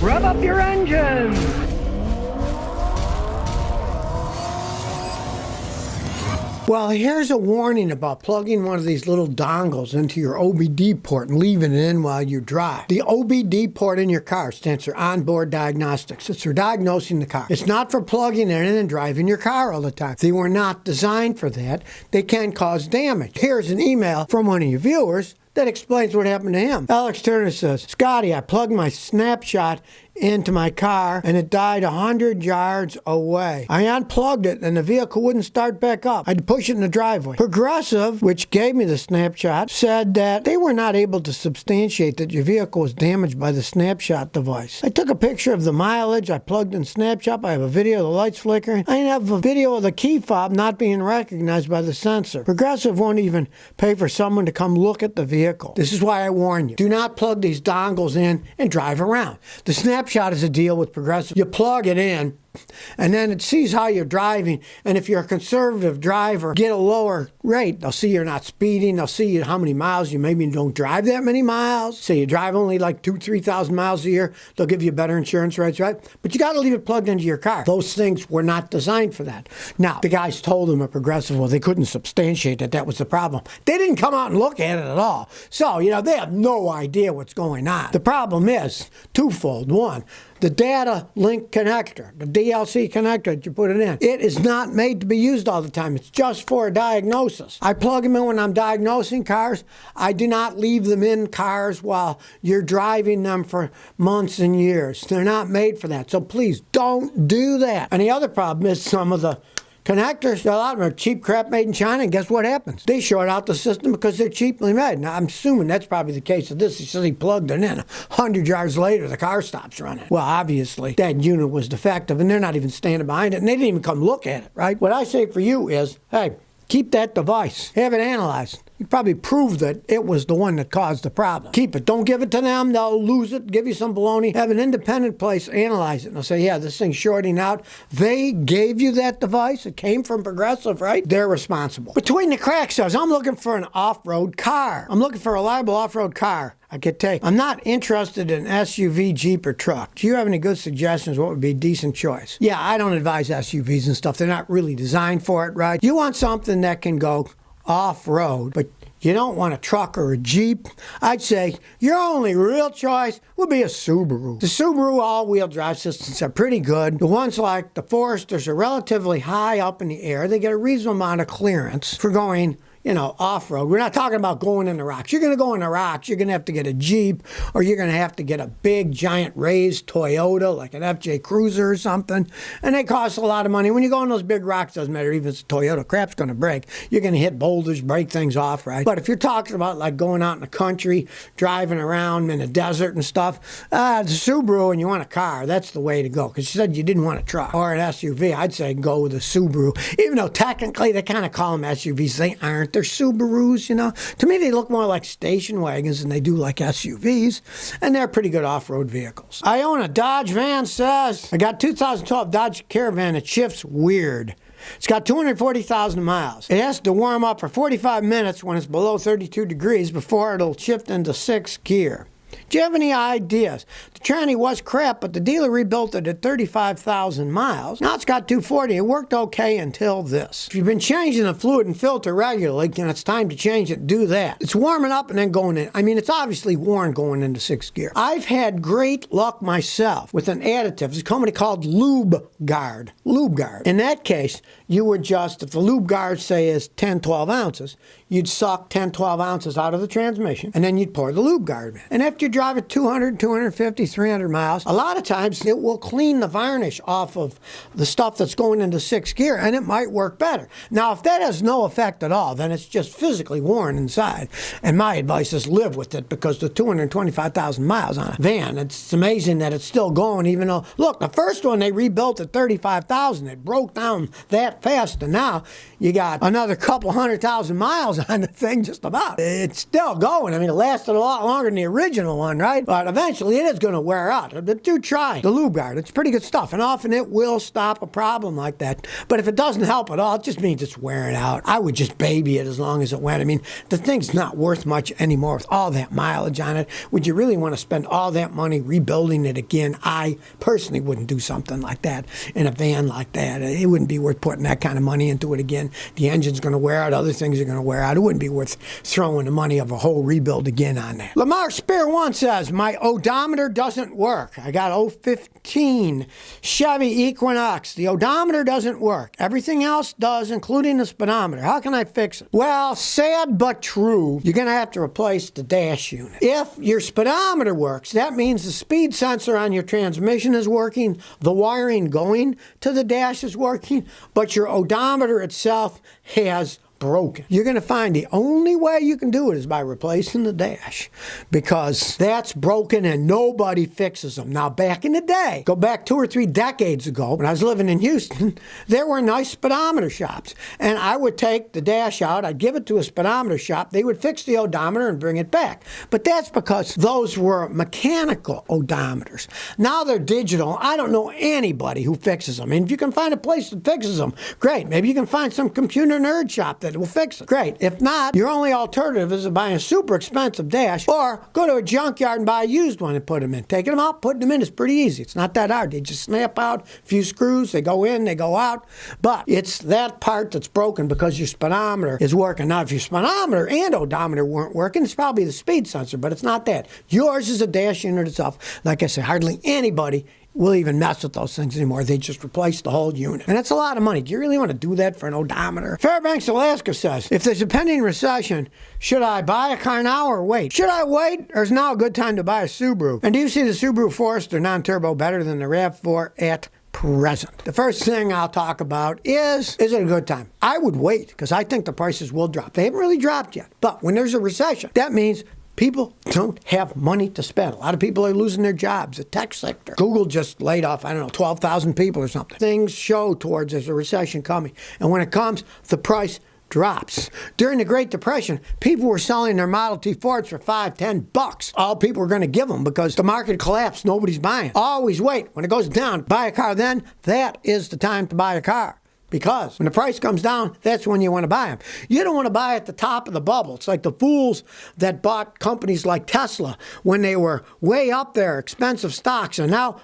Rev up your engines! Well, here's a warning about plugging one of these little dongles into your OBD port and leaving it in while you drive. The OBD port in your car stands for Onboard Diagnostics. It's for diagnosing the car. It's not for plugging it in and driving your car all the time. They were not designed for that. They can cause damage. Here's an email from one of your viewers that explains what happened to him. Alex Turner says, Scotty, I plugged my snapshot into my car and it died 100 yards away. I unplugged it and the vehicle wouldn't start back up. I had to push it in the driveway. Progressive, which gave me the snapshot, said that they were not able to substantiate that your vehicle was damaged by the snapshot device. I took a picture of the mileage. I plugged in snapshot. I have a video of the lights flickering. I have a video of the key fob not being recognized by the sensor. Progressive won't even pay for someone to come look at the vehicle. This is why I warn you. Do not plug these dongles in and drive around. The snapshot is a deal with Progressive. You plug it in, and then it sees how you're driving, and if you're a conservative driver, get a lower rate. They'll see you're not speeding. They'll see how many miles you maybe don't drive that many miles. So you drive only like 2,000-3,000 miles a year. They'll give you better insurance rates, right? But you got to leave it plugged into your car. Those things were not designed for that. Now, the guys told them at Progressive, well, they couldn't substantiate that that was the problem. They didn't come out and look at it at all. So, they have no idea what's going on. The problem is twofold. One, the data link connector, the DLC connector that you put it in, it is not made to be used all the time. It's just for a diagnosis. I plug them in when I'm diagnosing cars. I do not leave them in cars while you're driving them for months and years. They're not made for that. So please don't do that. And the other problem is some of the connectors, a lot of them are cheap crap made in China, and guess what happens? They short out the system because they're cheaply made. Now, I'm assuming that's probably the case of this. He says he plugged it in. 100 yards later, the car stops running. Well, obviously, that unit was defective, and they're not even standing behind it, and they didn't even come look at it, right? What I say for you is, hey, keep that device. Have it analyzed. You probably prove that it was the one that caused the problem. Keep it. Don't give it to them. They'll lose it, give you some baloney. Have an independent place analyze it. And they'll say, yeah, this thing's shorting out. They gave you that device. It came from Progressive, right? They're responsible. Between the crack cells, I'm looking for an off-road car. I'm looking for a reliable off-road car I could take. I'm not interested in SUV, Jeep, or truck. Do you have any good suggestions? What would be a decent choice? Yeah, I don't advise SUVs and stuff. They're not really designed for it, right? You want something that can go off-road, but you don't want a truck or a Jeep. I'd say your only real choice would be a Subaru. The Subaru all-wheel drive systems are pretty good. The ones like the Foresters are relatively high up in the air. They get a reasonable amount of clearance for going off-road. We're not talking about going in the rocks. You're going to go in the rocks, you're going to have to get a Jeep, or you're going to have to get a big, giant raised Toyota, like an FJ Cruiser or something, and they cost a lot of money. When you go in those big rocks, doesn't matter, even if it's a Toyota, crap's going to break. You're going to hit boulders, break things off, right? But if you're talking about like going out in the country, driving around in the desert and stuff, the Subaru, and you want a car, that's the way to go, because you said you didn't want a truck or an SUV. I'd say go with a Subaru, even though technically they kind of call them SUVs. They aren't. They're Subarus, To me, they look more like station wagons than they do like SUVs, and they're pretty good off-road vehicles. I own a Dodge van, says. I got 2012 Dodge Caravan. It shifts weird. It's got 240,000 miles. It has to warm up for 45 minutes when it's below 32 degrees before it'll shift into 6th gear. Do you have any ideas? The tranny was crap, but the dealer rebuilt it at 35,000 miles. Now it's got 240. It worked okay until this. If you've been changing the fluid and filter regularly, and it's time to change it, do that. It's warming up and then going in. I mean, it's obviously worn going into 6th gear. I've had great luck myself with an additive. It's a company called Lube Guard. Lube Guard. In that case, you would just, if the Lube Guard, say, is 10, 12 ounces, you'd suck 10, 12 ounces out of the transmission, and then you'd pour the Lube Guard in. And after you drive it 200, 250, 300 miles, a lot of times it will clean the varnish off of the stuff that's going into 6th gear, and it might work better. Now, if that has no effect at all, then it's just physically worn inside. And my advice is live with it, because the 225,000 miles on a van, it's amazing that it's still going, even though, look, the first one they rebuilt at 35,000. It broke down that that fast, and now you got another couple 100,000 miles on the thing, just about. It's still going. I mean, it lasted a lot longer than the original one, right? But eventually it is going to wear out. Do try the lube guard. It's pretty good stuff, and often it will stop a problem like that. But if it doesn't help at all, it just means it's wearing out. I would just baby it as long as it went. I mean, the thing's not worth much anymore with all that mileage on it. Would you really want to spend all that money rebuilding it again? I personally wouldn't do something like that in a van like that. It wouldn't be worth putting that kind of money into it again. The engine's going to wear out. Other things are going to wear out. It wouldn't be worth throwing the money of a whole rebuild again on that. Lamar Spear 1 says, my odometer doesn't work. I got 015 Chevy Equinox. The odometer doesn't work. Everything else does, including the speedometer. How can I fix it? Well, sad but true, you're going to have to replace the dash unit. If your speedometer works, that means the speed sensor on your transmission is working, the wiring going to the dash is working, but your odometer itself has broken. You're going to find the only way you can do it is by replacing the dash, because that's broken and nobody fixes them. Now, back in the day, go back 2 or 3 decades ago, when I was living in Houston, there were nice speedometer shops, and I would take the dash out, I'd give it to a speedometer shop, they would fix the odometer and bring it back. But that's because those were mechanical odometers. Now they're digital. I don't know anybody who fixes them. And if you can find a place that fixes them, great. Maybe you can find some computer nerd shop that will fix it. Great. If not, your only alternative is to buy a super expensive dash or go to a junkyard and buy a used one and put them in. Taking them out, putting them in is pretty easy. It's not that hard. They just snap out a few screws, they go in, they go out. But it's that part that's broken because your speedometer is working. Now, if your speedometer and odometer weren't working, it's probably the speed sensor, but it's not that. Yours is a dash unit itself. Like I said, hardly anybody will even mess with those things anymore. They just replace the whole unit. And that's a lot of money. Do you really want to do that for an odometer? Fairbanks, Alaska says, if there's a pending recession, should I buy a car now or wait? Should I wait, or is now a good time to buy a Subaru? And do you see the Subaru Forester non-turbo better than the RAV4 at present? The first thing I'll talk about is it a good time? I would wait, because I think the prices will drop. They haven't really dropped yet. But when there's a recession, that means people don't have money to spend. A lot of people are losing their jobs. The tech sector. Google just laid off, 12,000 people or something. Things show towards there's a recession coming. And when it comes, the price drops. During the Great Depression, people were selling their Model T Fords for $5, $10. All people were going to give them because the market collapsed. Nobody's buying. Always wait. When it goes down, buy a car then. That is the time to buy a car. Because when the price comes down, that's when you want to buy them. You don't want to buy at the top of the bubble. It's like the fools that bought companies like Tesla when they were way up there, expensive stocks, and now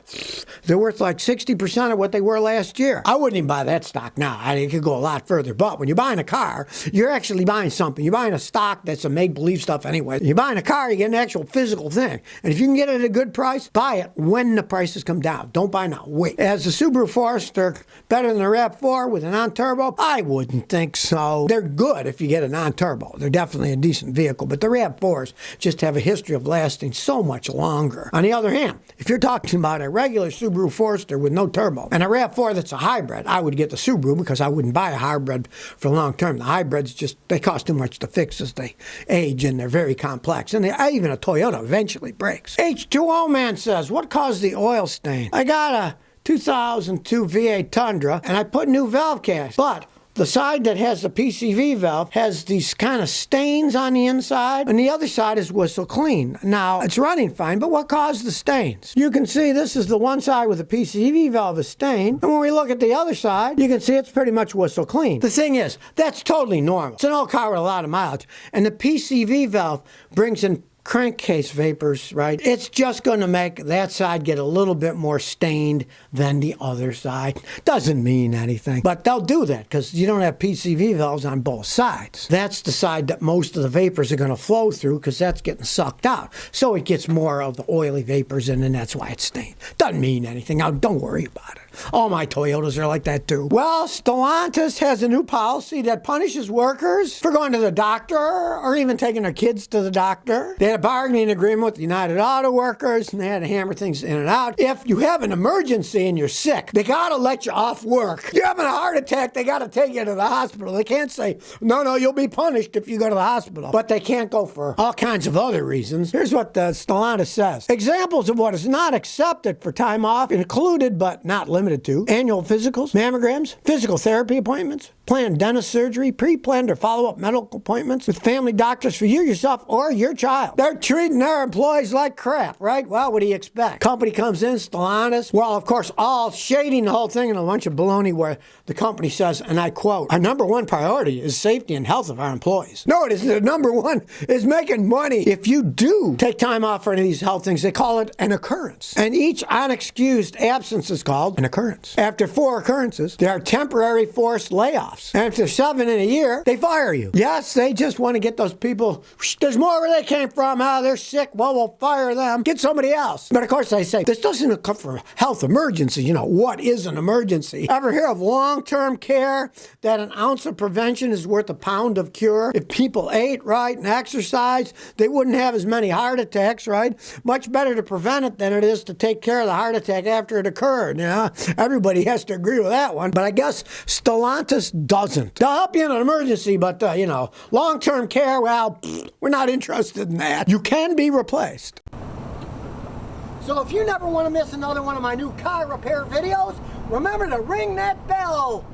they're worth like 60% of what they were last year. I wouldn't even buy that stock now. It could go a lot further. But when you're buying a car, you're actually buying something. You're buying a stock that's a make-believe stuff anyway. You're buying a car, you get an actual physical thing. And if you can get it at a good price, buy it when the prices come down. Don't buy now. Wait. As the Subaru Forester better than the RAV4 with a non-turbo? I wouldn't think so. They're good if you get a non-turbo. They're definitely a decent vehicle, but the RAV4s just have a history of lasting so much longer. On the other hand, if you're talking about a regular Subaru Forester with no turbo and a RAV4 that's a hybrid, I would get the Subaru because I wouldn't buy a hybrid for long term. The hybrids they cost too much to fix as they age, and they're very complex. And even a Toyota eventually breaks. H2O Man says, what caused the oil stain? I got a 2002 V8 Tundra, and I put new valve caps, but the side that has the PCV valve has these kind of stains on the inside, and the other side is whistle clean. Now, it's running fine, but what caused the stains? You can see this is the one side with the PCV valve is stained, and when we look at the other side, you can see it's pretty much whistle clean. The thing is, that's totally normal. It's an old car with a lot of mileage, and the PCV valve brings in crankcase vapors, right? It's just going to make that side get a little bit more stained than the other side. Doesn't mean anything, but they'll do that because you don't have PCV valves on both sides. That's the side that most of the vapors are going to flow through because that's getting sucked out. So it gets more of the oily vapors in, and that's why it's stained. Doesn't mean anything. Now, don't worry about it. All my Toyotas are like that too. Well, Stellantis has a new policy that punishes workers for going to the doctor or even taking their kids to the doctor. They had a bargaining agreement with the United Auto Workers, and they had to hammer things in and out. If you have an emergency and you're sick, they gotta let you off work. You're having a heart attack, they gotta take you to the hospital. They can't say, no, you'll be punished if you go to the hospital. But they can't go for all kinds of other reasons. Here's what Stellantis says. Examples of what is not accepted for time off included, but not limited to, annual physicals, mammograms, physical therapy appointments, planned dentist surgery, pre-planned or follow-up medical appointments with family doctors for you, yourself, or your child. They're treating their employees like crap, right? Well, what do you expect? Company comes in, Stellantis, well, of course, all shading the whole thing in a bunch of baloney where the company says, and I quote, our number one priority is safety and health of our employees. No, it isn't. The number one is making money. If you do take time off for any of these health things, they call it an occurrence. And each unexcused absence is called an occurrence. After 4 occurrences, there are temporary forced layoffs. And if there's 7 in a year, they fire you. Yes, they just want to get those people, there's more where they came from, they're sick, well, we'll fire them, get somebody else. But of course they say, this doesn't come for health emergency. You know, what is an emergency? Ever hear of long-term care, that an ounce of prevention is worth a pound of cure? If people ate right and exercised, they wouldn't have as many heart attacks, right? Much better to prevent it than it is to take care of the heart attack after it occurred. Everybody has to agree with that one. But I guess Stellantis doesn't. They'll help you in an emergency, but, long-term care, well, we're not interested in that. You can be replaced. So if you never want to miss another one of my new car repair videos, remember to ring that bell.